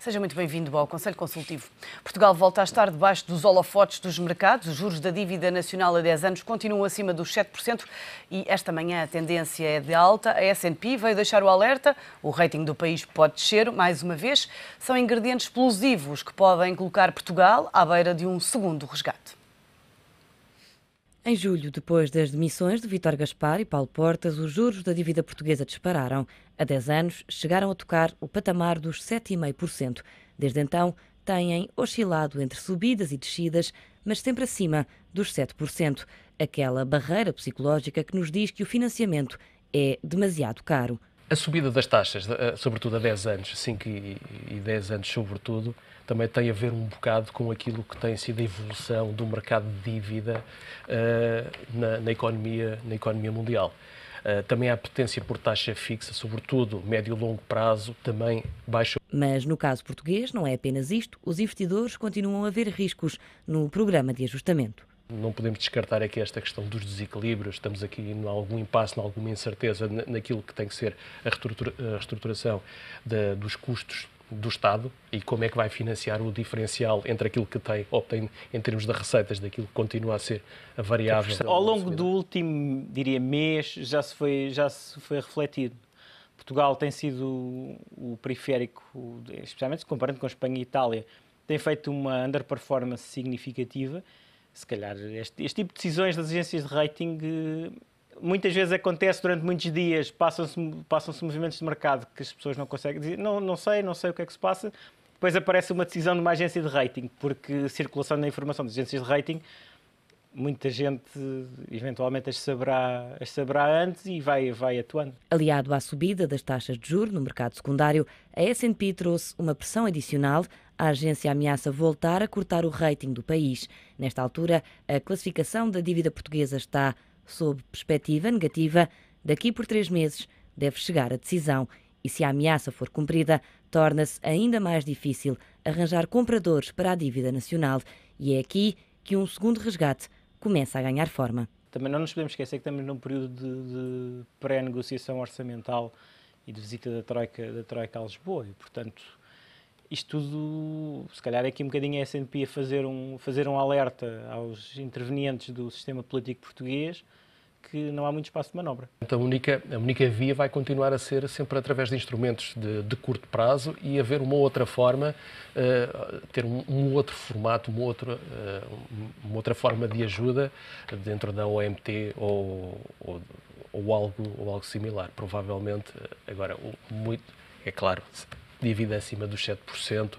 Seja muito bem-vindo ao Conselho Consultivo. Portugal volta a estar debaixo dos holofotes dos mercados. Os juros da dívida nacional a 10 anos continuam acima dos 7% e esta manhã a tendência é de alta. A S&P veio deixar o alerta. O rating do país pode descer mais uma vez. São ingredientes explosivos que podem colocar Portugal à beira de um segundo resgate. Em julho, depois das demissões de Vítor Gaspar e Paulo Portas, os juros da dívida portuguesa dispararam. Há 10 anos, chegaram a tocar o patamar dos 7,5%. Desde então, têm oscilado entre subidas e descidas, mas sempre acima dos 7%. Aquela barreira psicológica que nos diz que o financiamento é demasiado caro. A subida das taxas, sobretudo a 10 anos, 5 e 10 anos sobretudo, também tem a ver um bocado com aquilo que tem sido a evolução do mercado de dívida na economia mundial. Também a potência por taxa fixa, sobretudo médio e longo prazo, também baixou. Mas no caso português não é apenas isto, os investidores continuam a ver riscos no programa de ajustamento. Não podemos descartar aqui esta questão dos desequilíbrios, estamos aqui em algum impasse, em alguma incerteza naquilo que tem que ser a reestruturação dos custos do Estado e como é que vai financiar o diferencial entre aquilo que obtém em termos de receitas daquilo que continua a ser a variável. Ao longo do último, diria, mês, já se foi refletido. Portugal tem sido o periférico, especialmente comparando com Espanha e Itália, tem feito uma underperformance significativa. Se calhar este tipo de decisões das agências de rating muitas vezes acontece durante muitos dias, passam-se movimentos de mercado que as pessoas não conseguem dizer, não sei o que é que se passa, depois aparece uma decisão de uma agência de rating, porque a circulação da informação das agências de rating, muita gente eventualmente as saberá antes e vai atuando. Aliado à subida das taxas de juros no mercado secundário, a S&P trouxe uma pressão adicional. A agência ameaça voltar a cortar o rating do país. Nesta altura, a classificação da dívida portuguesa está sob perspectiva negativa. Daqui por 3 meses deve chegar a decisão e, se a ameaça for cumprida, torna-se ainda mais difícil arranjar compradores para a dívida nacional. E é aqui que um segundo resgate começa a ganhar forma. Também não nos podemos esquecer que estamos num período de pré-negociação orçamental e de visita da Troika a Lisboa e, portanto, isto tudo, se calhar é aqui um bocadinho a S&P a fazer um alerta aos intervenientes do sistema político português que não há muito espaço de manobra. A única via vai continuar a ser sempre através de instrumentos de curto prazo e haver uma outra forma, ter um outro formato, uma outra forma de ajuda dentro da OMT ou algo similar. Provavelmente, agora, é claro, dívida acima dos 7%,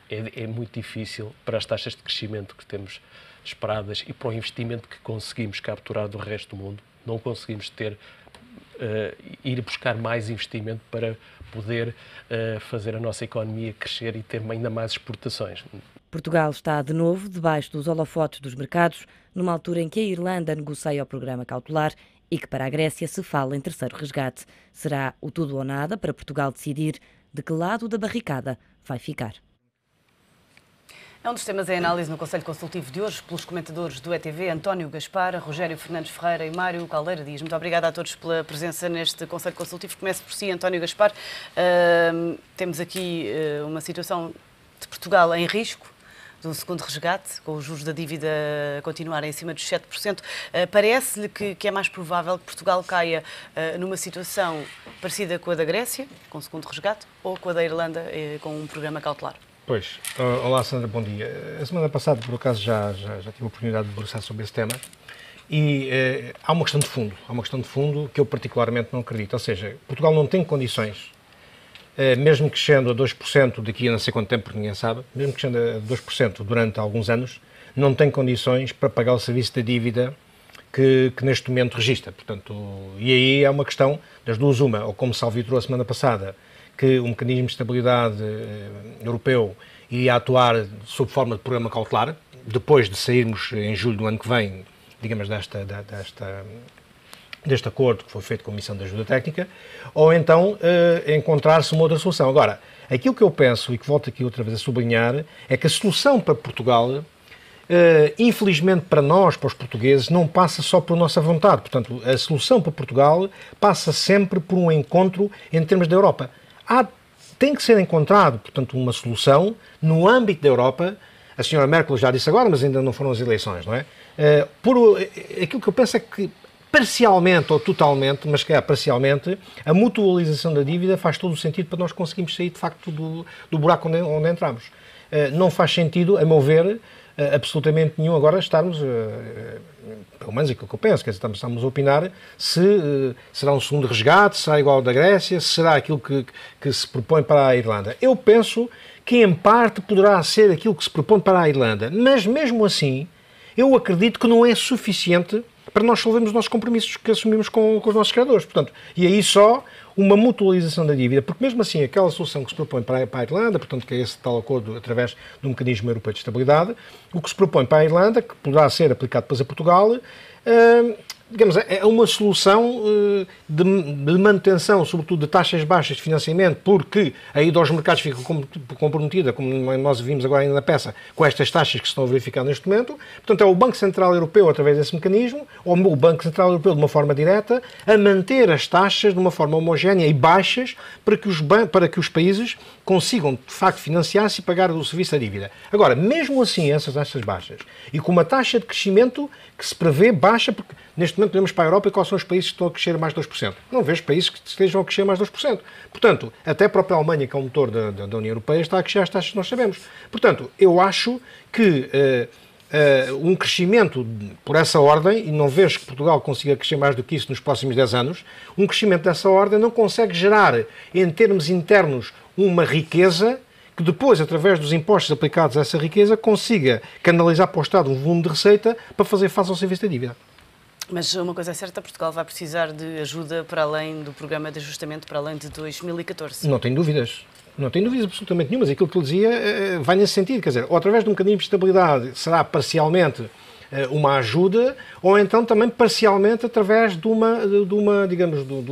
é muito difícil para as taxas de crescimento que temos esperadas e para o investimento que conseguimos capturar do resto do mundo. Não conseguimos ir buscar mais investimento para poder fazer a nossa economia crescer e ter ainda mais exportações. Portugal está de novo debaixo dos holofotes dos mercados, numa altura em que a Irlanda negocia o programa cautelar e que para a Grécia se fala em terceiro resgate. Será o tudo ou nada para Portugal decidir de que lado da barricada vai ficar. É um dos temas em análise no Conselho Consultivo de hoje pelos comentadores do ETV, António Gaspar, Rogério Fernandes Ferreira e Mário Caldeira Dias. Muito obrigada a todos pela presença neste Conselho Consultivo. Começo por si, António Gaspar. Temos aqui uma situação de Portugal em risco, de um segundo resgate, com os juros da dívida continuarem acima dos 7%. Parece-lhe que é mais provável que Portugal caia numa situação parecida com a da Grécia, com o segundo resgate, ou com a da Irlanda, com um programa cautelar? Pois. Olá, Sandra, bom dia. A semana passada, por acaso, já tive a oportunidade de debruçar sobre esse tema e há uma questão de fundo que eu particularmente não acredito. Ou seja, Portugal não tem condições, mesmo crescendo a 2% daqui a não sei quanto tempo, porque ninguém sabe, mesmo crescendo a 2% durante alguns anos, não tem condições para pagar o serviço da dívida que neste momento registra. Portanto, e aí é uma questão das duas, uma, ou como se alvitrou a semana passada, que o mecanismo de estabilidade europeu iria atuar sob forma de programa cautelar, depois de sairmos em julho do ano que vem, digamos, deste acordo que foi feito com a Missão de Ajuda Técnica, ou então encontrar-se uma outra solução. Agora, aquilo que eu penso, e que volto aqui outra vez a sublinhar, é que a solução para Portugal, infelizmente para nós, para os portugueses, não passa só por nossa vontade. Portanto, a solução para Portugal passa sempre por um encontro em termos da Europa. Há tem que ser encontrado, portanto, uma solução no âmbito da Europa. A senhora Merkel já disse agora, mas ainda não foram as eleições, não é? Aquilo que eu penso é que, parcialmente ou totalmente, mas que é parcialmente, a mutualização da dívida faz todo o sentido para nós conseguirmos sair, de facto, do buraco onde entramos. Não faz sentido, a meu ver, absolutamente nenhum agora estarmos, pelo menos aquilo que eu penso, quer dizer, estamos a opinar se será um segundo resgate, se será igual ao da Grécia, se será aquilo que se propõe para a Irlanda. Eu penso que, em parte, poderá ser aquilo que se propõe para a Irlanda, mas mesmo assim, eu acredito que não é suficiente para nós resolvermos os nossos compromissos que assumimos com os nossos credores. Portanto, e aí só uma mutualização da dívida, porque mesmo assim aquela solução que se propõe para a Irlanda, portanto que é esse tal acordo através do mecanismo europeu de estabilidade, o que se propõe para a Irlanda, que poderá ser aplicado depois a Portugal, digamos, é uma solução de manutenção, sobretudo de taxas baixas de financiamento, porque a ida aos mercados fica comprometida, como nós vimos agora ainda na peça, com estas taxas que se estão a verificar neste momento. Portanto, é o Banco Central Europeu, através desse mecanismo, ou o Banco Central Europeu, de uma forma direta, a manter as taxas de uma forma homogénea e baixas para que os países consigam, de facto, financiar-se e pagar o serviço da dívida. Agora, mesmo assim, essas taxas baixas, e com uma taxa de crescimento que se prevê baixa, porque neste momento olhamos para a Europa e quais são os países que estão a crescer mais 2%. Não vejo países que estejam a crescer mais 2%. Portanto, até a própria Alemanha, que é o motor da União Europeia, está a crescer as taxas que nós sabemos. Portanto, eu acho que um crescimento por essa ordem, e não vejo que Portugal consiga crescer mais do que isso nos próximos 10 anos, um crescimento dessa ordem não consegue gerar, em termos internos, uma riqueza que depois, através dos impostos aplicados a essa riqueza, consiga canalizar para o Estado um volume de receita para fazer face ao serviço da dívida. Mas uma coisa é certa, Portugal vai precisar de ajuda para além do programa de ajustamento, para além de 2014. Não tenho dúvidas. Não tenho dúvidas absolutamente nenhumas. Aquilo que eu dizia vai nesse sentido. Quer dizer, ou através de um mecanismo de estabilidade será parcialmente uma ajuda, ou então também parcialmente através de uma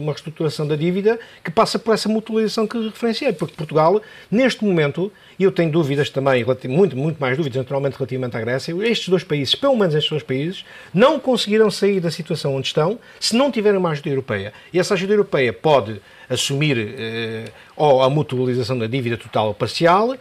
reestruturação da dívida que passa por essa mutualização que referenciei. Porque Portugal, neste momento, e eu tenho dúvidas também, muito mais dúvidas naturalmente relativamente à Grécia, estes dois países, pelo menos estes dois países, não conseguiram sair da situação onde estão se não tiverem uma ajuda europeia. E essa ajuda europeia pode assumir ou a mutualização da dívida total ou parcial,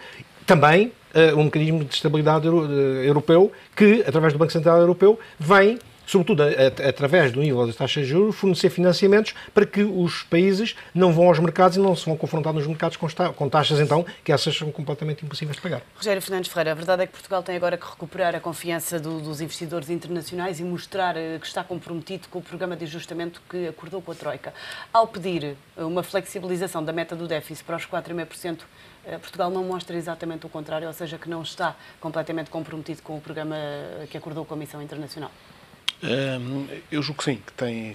também um mecanismo de estabilidade europeu que, através do Banco Central Europeu, vem, sobretudo através do nível das taxas de juros, fornecer financiamentos para que os países não vão aos mercados e não se vão confrontar nos mercados com taxas, então, que essas são completamente impossíveis de pagar. Rogério Fernandes Ferreira, a verdade é que Portugal tem agora que recuperar a confiança dos investidores internacionais e mostrar que está comprometido com o programa de ajustamento que acordou com a Troika. Ao pedir uma flexibilização da meta do déficit para os 4,5%, Portugal não mostra exatamente o contrário, ou seja, que não está completamente comprometido com o programa que acordou com a Comissão Internacional? Eu julgo que sim,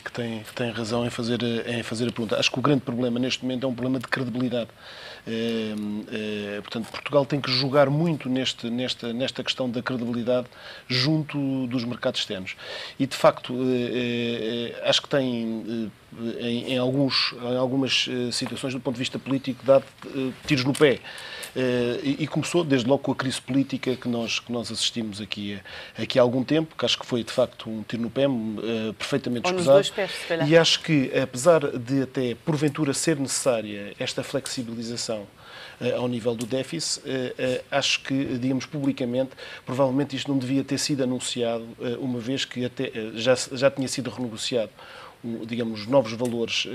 que tem razão em fazer a pergunta. Acho que o grande problema neste momento é um problema de credibilidade. Portanto, Portugal tem que jogar muito nesta questão da credibilidade junto dos mercados externos. E, de facto, acho que tem, em algumas situações, do ponto de vista político, dado tiros no pé. E começou desde logo com a crise política que nós assistimos aqui há algum tempo, que acho que foi de facto um tiro no pé perfeitamente escusado. Nos dois pés, se calhar. E acho que, apesar de até porventura ser necessária esta flexibilização ao nível do déficit, acho que, digamos, publicamente, provavelmente isto não devia ter sido anunciado, uma vez que até já tinha sido renegociado, digamos, novos valores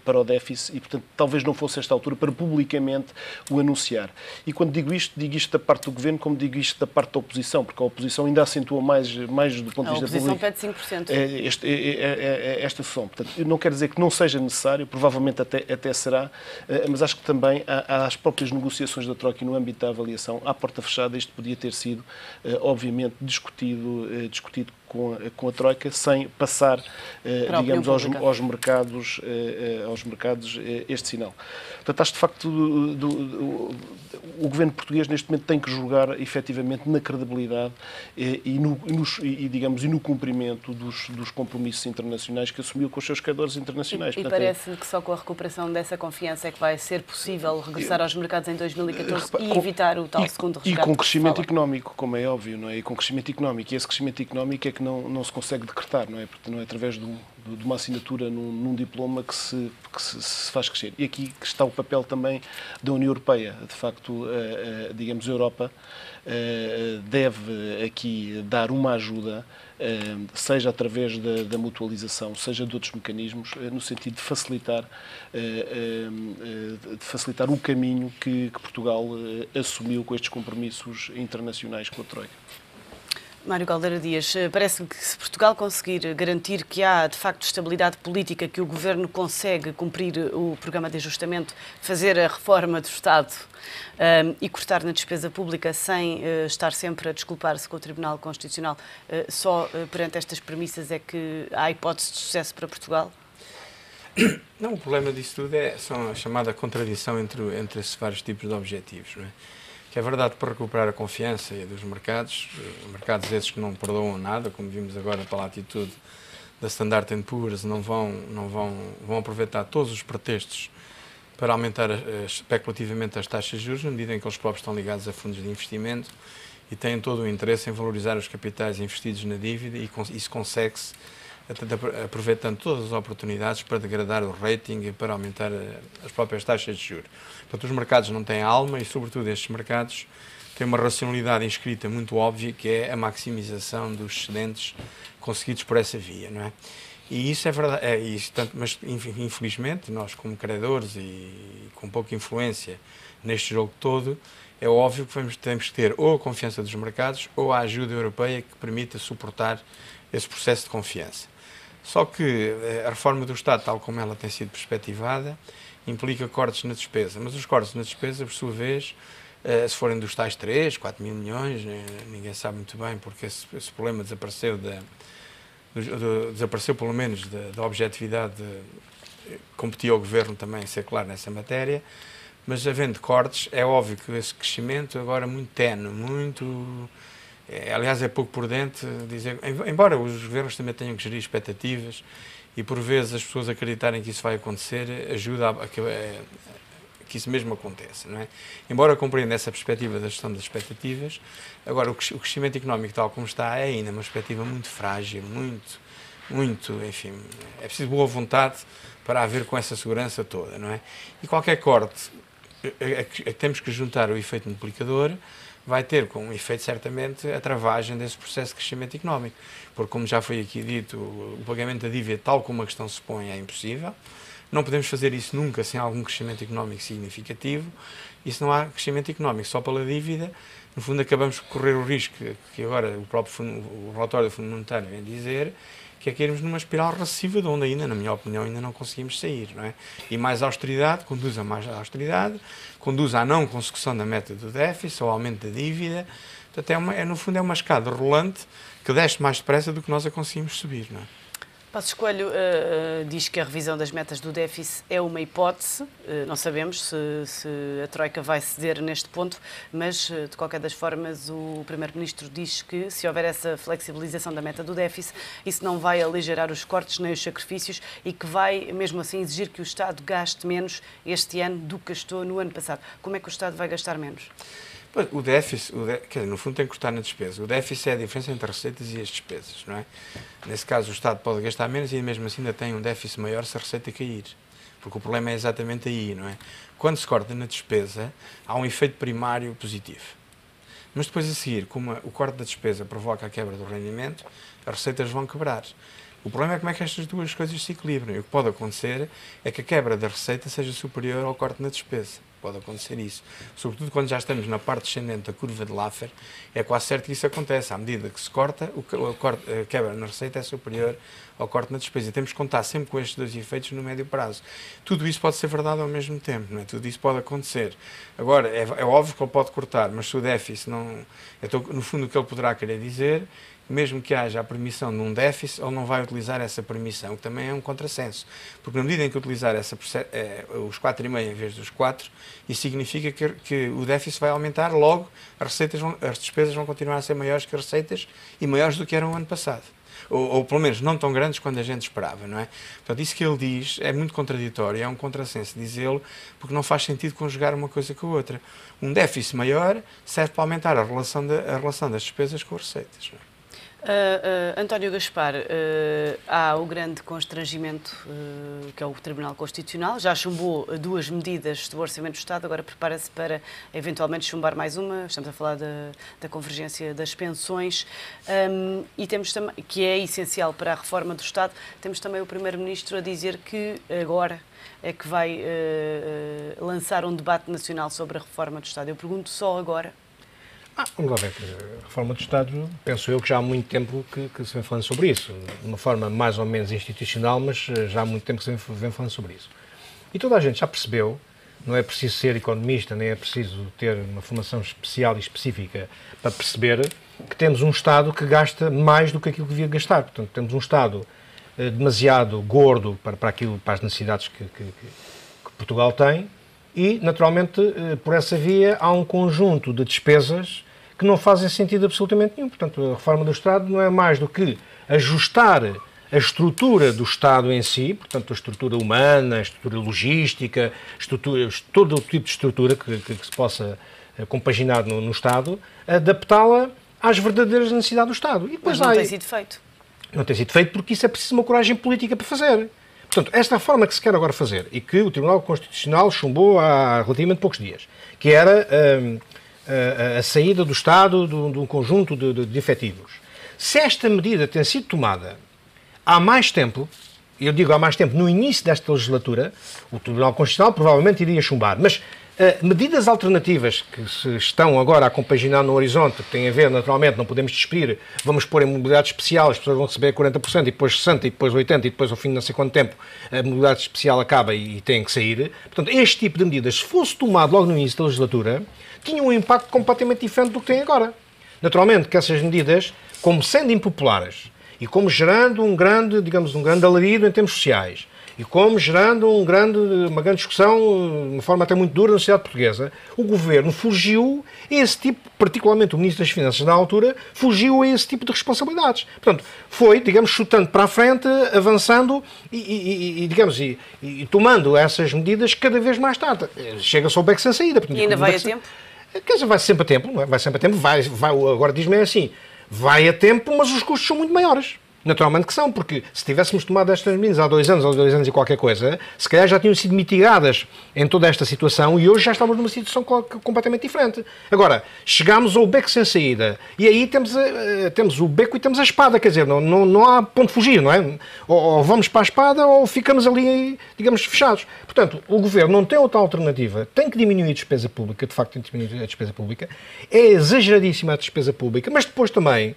para o déficit e, portanto, talvez não fosse esta altura para publicamente o anunciar. E quando digo isto da parte do Governo, como digo isto da parte da oposição, porque a oposição ainda acentua mais do ponto de vista público. A oposição pede 5%. Esta sessão. Portanto, não quer dizer que não seja necessário, provavelmente até será, mas acho que também há as próprias negociações da Troika e no âmbito da avaliação, à porta fechada, isto podia ter sido, obviamente, discutido com a Troika, sem passar, digamos, aos mercados este sinal. Portanto, acho de facto o governo português neste momento tem que jogar efetivamente na credibilidade e no cumprimento dos compromissos internacionais que assumiu com os seus credores internacionais. E parece que só com a recuperação dessa confiança é que vai ser possível regressar aos mercados em 2014 e evitar o tal segundo resgate. E com crescimento económico, como é óbvio, não é? E com crescimento económico. E esse crescimento económico é que que não se consegue decretar, não é? Porque não é através de uma assinatura num diploma que se faz crescer. E aqui está o papel também da União Europeia. De facto, digamos, a Europa deve aqui dar uma ajuda, seja através da mutualização, seja de outros mecanismos, no sentido de facilitar o caminho que Portugal assumiu com estes compromissos internacionais com a Troika. Mário Caldeira Dias, parece-me que se Portugal conseguir garantir que há, de facto, estabilidade política, que o Governo consegue cumprir o programa de ajustamento, fazer a reforma do Estado e cortar na despesa pública sem estar sempre a desculpar-se com o Tribunal Constitucional, só perante estas premissas é que há hipótese de sucesso para Portugal? Não, o problema disso tudo é a chamada contradição entre esses vários tipos de objetivos, não é? Que é verdade, para recuperar a confiança dos mercados esses que não perdoam nada, como vimos agora pela atitude da Standard & Poor's, vão aproveitar todos os pretextos para aumentar especulativamente as taxas de juros, na medida em que eles próprios estão ligados a fundos de investimento e têm todo o interesse em valorizar os capitais investidos na dívida, e isso consegue-se aproveitando todas as oportunidades para degradar o rating e para aumentar as próprias taxas de juros. Portanto, os mercados não têm alma e, sobretudo, estes mercados têm uma racionalidade inscrita muito óbvia, que é a maximização dos excedentes conseguidos por essa via, não é? E isso é verdade, mas infelizmente nós, como credores e com pouca influência neste jogo todo, é óbvio que temos que ter ou a confiança dos mercados ou a ajuda europeia que permita suportar esse processo de confiança. Só que a reforma do Estado, tal como ela tem sido perspectivada, implica cortes na despesa. Mas os cortes na despesa, por sua vez, se forem dos tais 3, 4 mil milhões, ninguém sabe muito bem, porque esse problema desapareceu, desapareceu pelo menos da objetividade, competia ao Governo também ser claro nessa matéria, mas havendo cortes, é óbvio que esse crescimento agora muito tenue, aliás, é pouco prudente dizer, embora os governos também tenham que gerir expectativas e por vezes as pessoas acreditarem que isso vai acontecer, ajuda a que isso mesmo aconteça, não é? Embora compreenda essa perspectiva da gestão das expectativas, agora o crescimento económico tal como está é ainda uma perspectiva muito frágil, enfim, é preciso boa vontade para haver com essa segurança toda, não é? E qualquer corte, temos que juntar o efeito multiplicador, vai ter como efeito certamente a travagem desse processo de crescimento económico, porque como já foi aqui dito, o pagamento da dívida tal como a questão se põe é impossível, não podemos fazer isso nunca sem algum crescimento económico significativo, e se não há crescimento económico só pela dívida, no fundo acabamos por correr o risco que agora o relatório do Fundo Monetário vem dizer, que é cairmos numa espiral recessiva de onde ainda, na minha opinião, ainda não conseguimos sair, não é? E mais austeridade conduz a mais austeridade, conduz à não consecução da meta do déficit, ao aumento da dívida. Portanto, no fundo é uma escada rolante que desce mais depressa do que nós a conseguimos subir, não é? Passos Coelho diz que a revisão das metas do déficit é uma hipótese, não sabemos se a Troika vai ceder neste ponto, mas de qualquer das formas o Primeiro-Ministro diz que se houver essa flexibilização da meta do déficit, isso não vai aligerar os cortes nem os sacrifícios e que vai mesmo assim exigir que o Estado gaste menos este ano do que gastou no ano passado. Como é que o Estado vai gastar menos? O déficit, quer dizer, no fundo tem que cortar na despesa. O déficit é a diferença entre as receitas e as despesas, não é? Nesse caso o Estado pode gastar menos e mesmo assim ainda tem um déficit maior se a receita cair. Porque o problema é exatamente aí, não é? Quando se corta na despesa, há um efeito primário positivo. Mas depois a seguir, como o corte da despesa provoca a quebra do rendimento, as receitas vão quebrar. O problema é como é que estas duas coisas se equilibram. E o que pode acontecer é que a quebra da receita seja superior ao corte na despesa. Pode acontecer isso. Sobretudo quando já estamos na parte descendente da curva de Laffer, é quase certo que isso acontece. À medida que se corta, a quebra na receita é superior ao corte na despesa. E temos que contar sempre com estes dois efeitos no médio prazo. Tudo isso pode ser verdade ao mesmo tempo, não é? Tudo isso pode acontecer. Agora, é óbvio que ele pode cortar, mas se o déficit não... Então, no fundo, o que ele poderá querer dizer, mesmo que haja a permissão de um déficit, ele não vai utilizar essa permissão, que também é um contrassenso. Porque na medida em que utilizar os 4,5 em vez dos 4, isso significa que o déficit vai aumentar, logo as despesas vão continuar a ser maiores que as receitas e maiores do que eram o ano passado. Ou pelo menos não tão grandes quando a gente esperava, não é? Portanto, isso que ele diz é muito contraditório, é um contrassenso dizê-lo, porque não faz sentido conjugar uma coisa com a outra. Um déficit maior serve para aumentar a relação das despesas com as receitas, não é? António Gaspar, há o grande constrangimento que é o Tribunal Constitucional, já chumbou 2 medidas do Orçamento do Estado, agora prepara-se para eventualmente chumbar mais uma, estamos a falar da convergência das pensões, e temos também, que é essencial para a reforma do Estado, temos também o Primeiro-Ministro a dizer que agora é que vai lançar um debate nacional sobre a reforma do Estado. Eu pergunto só agora. Vamos lá ver. A reforma do Estado, penso eu que já há muito tempo que se vem falando sobre isso. De uma forma mais ou menos institucional, mas já há muito tempo que se vem falando sobre isso. E toda a gente já percebeu, não é preciso ser economista, nem é preciso ter uma formação especial e específica para perceber que temos um Estado que gasta mais do que aquilo que devia gastar. Portanto, temos um Estado demasiado gordo para as necessidades que Portugal tem e, naturalmente, por essa via há um conjunto de despesas que não fazem sentido absolutamente nenhum. Portanto, a reforma do Estado não é mais do que ajustar a estrutura do Estado em si, portanto, a estrutura humana, a estrutura logística, todo o tipo de estrutura que se possa compaginar no Estado, adaptá-la às verdadeiras necessidades do Estado. E depois mas não tem sido feito. Não tem sido feito porque isso é preciso uma coragem política para fazer. Portanto, esta reforma que se quer agora fazer e que o Tribunal Constitucional chumbou há relativamente poucos dias, que era a saída do Estado de um conjunto de efetivos. Se esta medida tem sido tomada há mais tempo, eu digo há mais tempo, no início desta legislatura, o Tribunal Constitucional provavelmente iria chumbar, mas medidas alternativas que se estão agora a compaginar no horizonte, que têm a ver, naturalmente, não podemos despir, vamos pôr em mobilidade especial, as pessoas vão receber 40%, e depois 60%, e depois 80%, e depois ao fim de não sei quanto tempo a mobilidade especial acaba e têm que sair. Portanto, este tipo de medidas, se fosse tomado logo no início da legislatura, tinha um impacto completamente diferente do que tem agora. Naturalmente que essas medidas, como sendo impopulares, e como gerando um grande alarido em termos sociais, e como gerando uma grande discussão, de uma forma até muito dura na sociedade portuguesa, o Governo fugiu a esse tipo, particularmente o Ministro das Finanças na altura, fugiu a esse tipo de responsabilidades. Portanto, foi, chutando para a frente, avançando e tomando essas medidas cada vez mais tarde. Chega-se ao beco sem saída. Portanto, e ainda vai a tempo? Quer dizer, vai sempre a tempo, não é? Vai sempre a tempo, agora diz-me assim, vai a tempo, mas os custos são muito maiores. Naturalmente que são, porque se tivéssemos tomado estas medidas há 2 anos ou 2 anos e qualquer coisa, se calhar já tinham sido mitigadas em toda esta situação e hoje já estamos numa situação completamente diferente. Agora, chegámos ao beco sem saída e aí temos o beco e temos a espada, quer dizer, não há ponto de fugir, não é? Ou vamos para a espada ou ficamos ali, fechados. Portanto, o Governo não tem outra alternativa, tem que diminuir a despesa pública, de facto tem que diminuir a despesa pública, é exageradíssima a despesa pública, mas depois também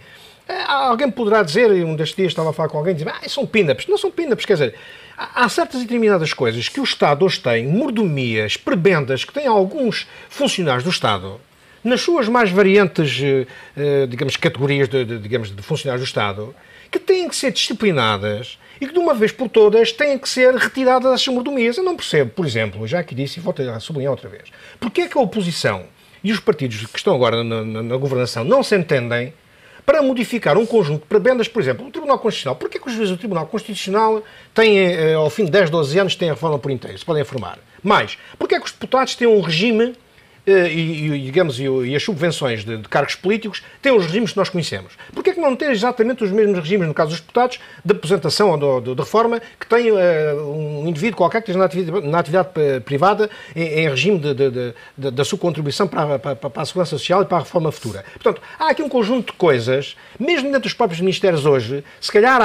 alguém poderá dizer, um destes dias estava a falar com alguém e dizer, são pínaps. Não são pínaps, quer dizer, há certas e determinadas coisas que o Estado hoje tem, mordomias, prebendas, que têm alguns funcionários do Estado, nas suas mais variantes, categorias de funcionários do Estado, que têm que ser disciplinadas e que de uma vez por todas têm que ser retiradas essas mordomias. Eu não percebo, por exemplo, já aqui disse e volto a sublinhar outra vez, porque é que a oposição e os partidos que estão agora na governação não se entendem para modificar um conjunto de prebendas, por exemplo, o Tribunal Constitucional. Porquê que os juízes do Tribunal Constitucional têm, ao fim de 10, 12 anos, têm a reforma por inteiro? Se podem informar. Mais, porquê que os deputados têm um regime e as subvenções de cargos políticos têm os regimes que nós conhecemos? Porquê que não têm exatamente os mesmos regimes, no caso dos deputados, de aposentação ou de reforma, que tem um indivíduo qualquer que esteja na atividade privada em regime da sua contribuição para a segurança social e para a reforma futura? Portanto, há aqui um conjunto de coisas, mesmo dentro dos próprios ministérios hoje, se calhar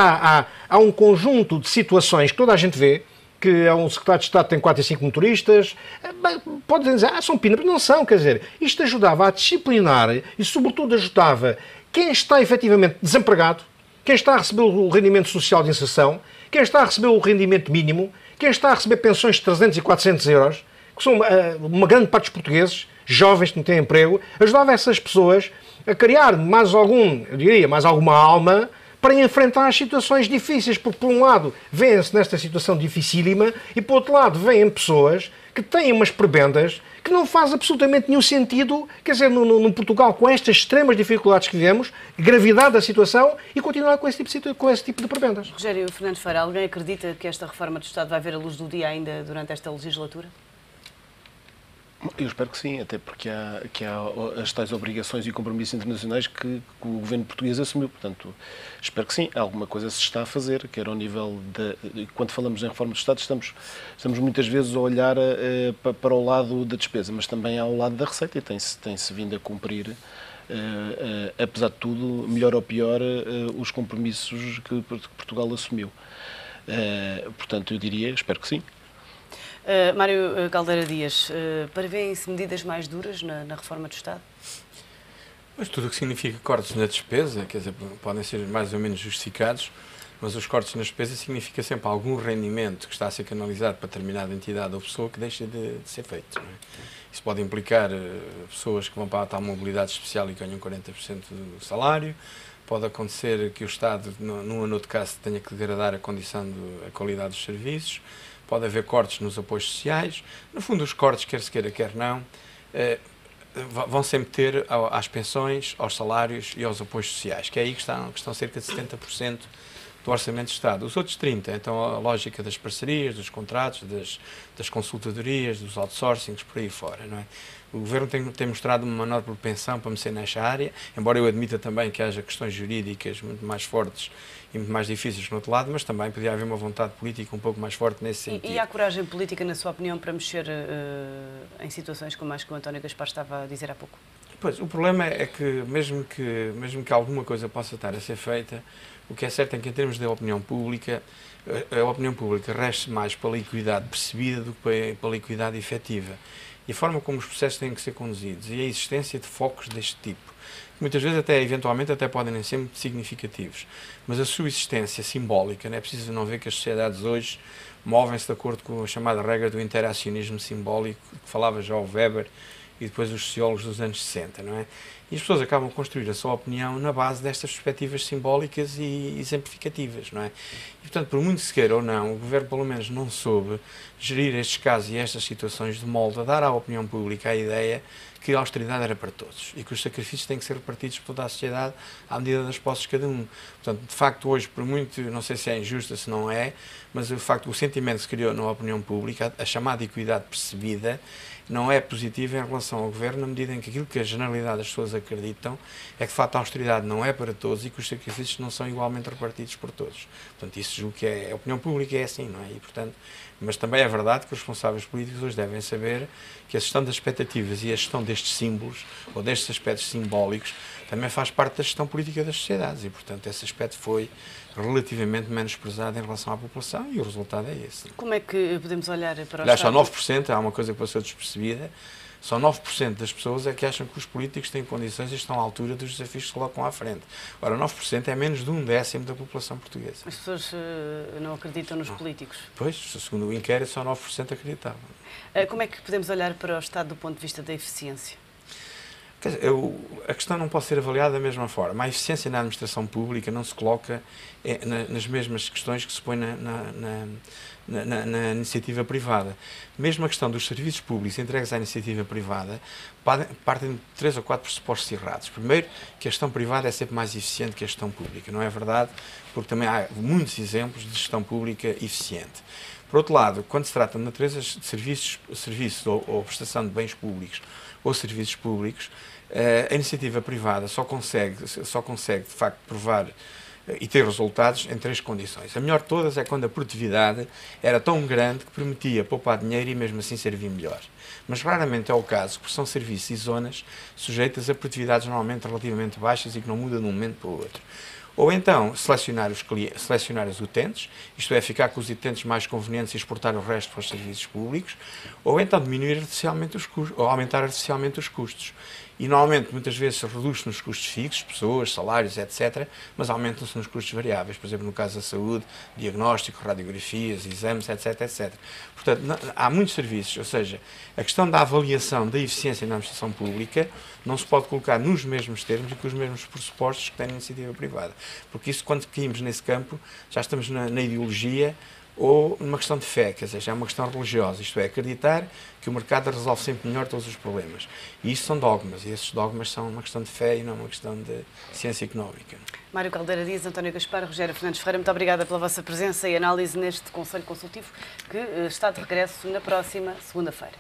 há um conjunto de situações que toda a gente vê, que um secretário de Estado tem 4 e 5 motoristas, podem dizer, são pínaps, não são, quer dizer, isto ajudava a disciplinar e, sobretudo, ajudava quem está efetivamente desempregado, quem está a receber o rendimento social de inserção, quem está a receber o rendimento mínimo, quem está a receber pensões de 300 e 400 euros, que são uma grande parte dos portugueses, jovens que não têm emprego, ajudava essas pessoas a criar mais alguma alma para enfrentar as situações difíceis, porque por um lado vêem-se nesta situação dificílima e por outro lado vêem pessoas que têm umas prebendas que não faz absolutamente nenhum sentido, quer dizer, no Portugal, com estas extremas dificuldades que vivemos, gravidade da situação, e continuar com esse tipo de prebendas. Rogério Fernandes Ferreira, alguém acredita que esta reforma do Estado vai ver a luz do dia ainda durante esta legislatura? Eu espero que sim, até porque há as tais obrigações e compromissos internacionais que o governo português assumiu. Portanto, espero que sim. Alguma coisa se está a fazer, quer ao nível de... Quando falamos em reforma do Estado, estamos muitas vezes a olhar para o lado da despesa, mas também ao lado da receita e tem-se vindo a cumprir, apesar de tudo, melhor ou pior, os compromissos que Portugal assumiu. Portanto, eu diria, espero que sim. Mário Caldeira Dias, prevêem-se medidas mais duras na reforma do Estado? Mas tudo o que significa cortes na despesa, quer dizer, podem ser mais ou menos justificados, mas os cortes na despesa significa sempre algum rendimento que está a ser canalizado para determinada entidade ou pessoa que deixa de ser feito. Não é? Isso pode implicar pessoas que vão para a tal mobilidade especial e ganham 40% do salário. Pode acontecer que o Estado, num ou outro caso, tenha que degradar a condição, a qualidade dos serviços. Pode haver cortes nos apoios sociais. No fundo, os cortes, quer se queira, quer não, vão sempre ter às pensões, aos salários e aos apoios sociais, que é aí que estão cerca de 70% do Orçamento de Estado. Os outros 30%, então a lógica das parcerias, dos contratos, das consultadorias, dos outsourcings, por aí fora, não é? O Governo tem mostrado uma menor propensão para mexer nesta área, embora eu admita também que haja questões jurídicas muito mais fortes e muito mais difíceis no outro lado, mas também podia haver uma vontade política um pouco mais forte nesse sentido. E há coragem política, na sua opinião, para mexer em situações como as que o António Gaspar estava a dizer há pouco? Pois, o problema é que mesmo que alguma coisa possa estar a ser feita, o que é certo é que em termos de opinião pública, a opinião pública resta mais para a liquididade percebida do que para a liquididade efetiva. E a forma como os processos têm que ser conduzidos e a existência de focos deste tipo, que muitas vezes eventualmente podem nem ser muito significativos, mas a sua existência simbólica, não é preciso não ver que as sociedades hoje movem-se de acordo com a chamada regra do interacionismo simbólico, que falava já o Weber e depois os sociólogos dos anos 60, não é? E as pessoas acabam a construir a sua opinião na base destas perspectivas simbólicas e exemplificativas, não é? E, portanto, por muito se queira ou não, o Governo pelo menos não soube gerir estes casos e estas situações de molde a dar à opinião pública a ideia que a austeridade era para todos e que os sacrifícios têm que ser repartidos por toda a sociedade à medida das posses de cada um. Portanto, de facto, hoje, por muito, não sei se é injusta, se não é, mas de facto o sentimento que se criou na opinião pública, a chamada equidade percebida, não é positivo em relação ao Governo, na medida em que aquilo que a generalidade das pessoas acreditam é que, de facto, a austeridade não é para todos e que os sacrifícios não são igualmente repartidos por todos. Portanto, isso julgo que a opinião pública é assim, não é? E, portanto, mas também é verdade que os responsáveis políticos hoje devem saber que a gestão das expectativas e a gestão destes símbolos, ou destes aspectos simbólicos, também faz parte da gestão política das sociedades e, portanto, esse aspecto foi relativamente menosprezado em relação à população e o resultado é esse. Como é que podemos olhar para o Aliás, só Estado? 9%, há uma coisa que passou despercebida, só 9% das pessoas é que acham que os políticos têm condições e estão à altura dos desafios que se colocam à frente. Ora, 9% é menos de 1/10 da população portuguesa. As pessoas não acreditam nos políticos. Pois, segundo o inquérito, só 9% acreditavam. Como é que podemos olhar para o Estado do ponto de vista da eficiência? Quer dizer, a questão não pode ser avaliada da mesma forma. A eficiência na administração pública não se coloca nas mesmas questões que se põe na iniciativa privada. Mesmo a questão dos serviços públicos entregues à iniciativa privada partem de 3 ou 4 pressupostos errados. Primeiro, que a gestão privada é sempre mais eficiente que a gestão pública. Não é verdade, porque também há muitos exemplos de gestão pública eficiente. Por outro lado, quando se trata de naturezas de serviços ou prestação de bens públicos ou serviços públicos, a iniciativa privada só consegue de facto provar e ter resultados em 3 condições. A melhor de todas é quando a produtividade era tão grande que permitia poupar dinheiro e mesmo assim servir melhor. Mas raramente é o caso, porque são serviços e zonas sujeitas a produtividades normalmente relativamente baixas e que não mudam de um momento para o outro. Ou então selecionar os utentes, isto é, ficar com os utentes mais convenientes e exportar o resto para os serviços públicos, ou então diminuir artificialmente os custos, ou aumentar artificialmente os custos. E normalmente, muitas vezes, reduz-se nos custos fixos, pessoas, salários, etc., mas aumentam-se nos custos variáveis, por exemplo, no caso da saúde, diagnóstico, radiografias, exames, etc., etc. Portanto, há muitos serviços, ou seja, a questão da avaliação da eficiência na administração pública não se pode colocar nos mesmos termos e com os mesmos pressupostos que tem a iniciativa privada. Porque isso, quando caímos nesse campo, já estamos na ideologia ou numa questão de fé, quer dizer, já é uma questão religiosa, isto é, acreditar que o mercado resolve sempre melhor todos os problemas. E isso são dogmas, e esses dogmas são uma questão de fé e não uma questão de ciência económica. Mário Caldeira Dias, António Gaspar, Rogério Fernandes Ferreira, muito obrigada pela vossa presença e análise neste Conselho Consultivo que está de regresso na próxima segunda-feira.